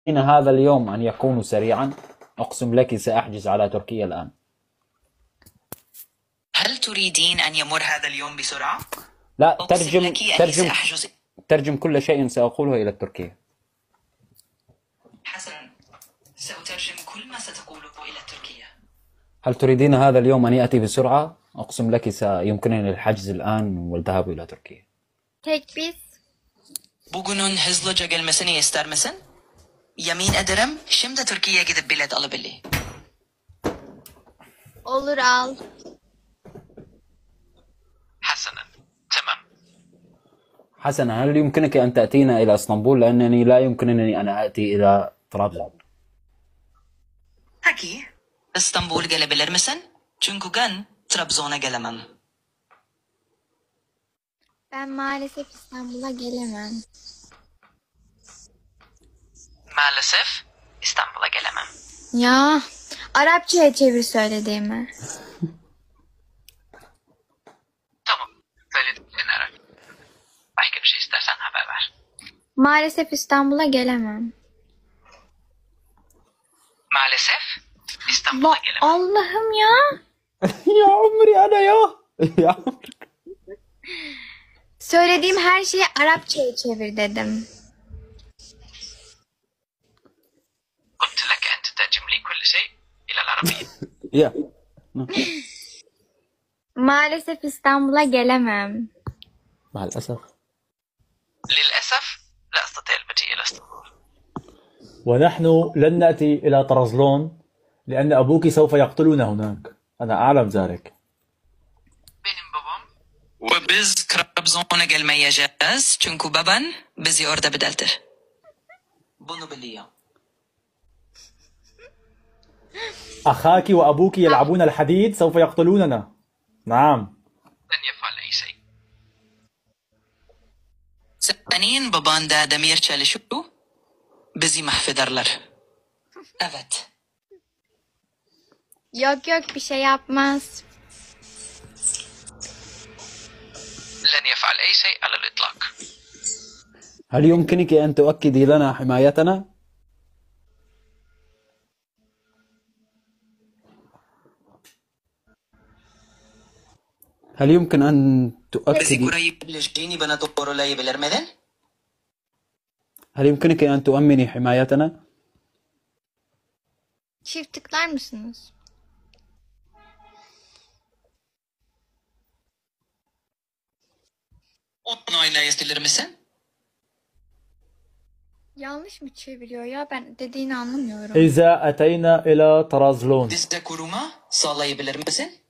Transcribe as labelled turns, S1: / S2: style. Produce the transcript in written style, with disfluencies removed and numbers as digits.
S1: إن هذا اليوم أن يكون سريعا، أقسم لك سأحجز على تركيا الآن.
S2: هل تريدين أن يمر هذا اليوم بسرعة؟
S1: لا،
S2: أقسم لك أني سأحجز.
S1: ترجم كل شيء سأقوله إلى التركية.
S2: حسنا، سأترجم كل ما ستقوله إلى التركية.
S1: هل تريدين هذا اليوم أن يأتي بسرعة؟ أقسم لك سيمكنني الحجز الآن والذهاب إلى تركيا.
S3: Tek biz.
S2: Bugünün hızlıca gelmesini ister misin? Yemin ederim şimdi Türkiye'ye gidip bilet alabilir.
S3: Olur al.
S2: حسنا، تمام.
S1: حسنا، هل يمكنك أن تأتينا إلى اسطنبول؟ لأنني لا يمكنني أن آتي إلى طرابزون.
S2: Peki, İstanbul gelebilir misin? Çünkü ben Trabzon'a gelemem.
S3: Ben maalesef İstanbul'a gelemem.
S2: Maalesef İstanbul'a gelemem.
S3: Ya, Arapçaya çevir söylediğimi.
S2: Tamam, söylediklerini ara. Başka bir şey istersen haber ver.
S3: Maalesef İstanbul'a gelemem.
S2: Maalesef İstanbul'a gelemem.
S3: Allah'ım ya.
S1: يا عمري أنا يا
S3: Söylediğim her şeyi Arapçaya çevir dedim.
S2: قلت لك أن تترجم لي كل شيء إلى العربية.
S1: يا
S3: Maalesef İstanbul'a gelemem.
S1: مع الأسف.
S2: للأسف لا أستطيع المجيء إلى اسطنبول.
S4: ونحن لن نأتي إلى طرزلون لأن أبوك سوف يقتلنا هناك. أنا أعلم ذلك.
S2: Benim babam ve biz Trabzon'a gelmeyeceğiz çünkü baban bizi orada bedeltir. Bunu biliyorum.
S4: أخاك وأبوك يلعبون الحديد سوف يقتلوننا. نعم.
S2: لن يفعل أي شيء. Senin baban da demir çalışıyor, bizi mahvederler. Evet.
S3: Yok bir şey yapmaz.
S2: لن يفعل أي شيء على الإطلاق.
S1: هل يمكنك أن تؤكدي لنا حمايتنا؟ هل يمكن أن
S2: Bizi
S1: تؤكدي
S2: koruyabilirsin, bana doğrulayabilir misin?
S1: هل يمكنك أن تؤمني حمايتنا؟
S3: Çift tıklar mısınız?
S2: Onaylayabilir misin?
S3: Yanlış mı çeviriyor ya? Ben dediğini anlamıyorum.
S4: إذا أتينا إلى طرزلون
S2: Bize koruma sağlayabilir misin?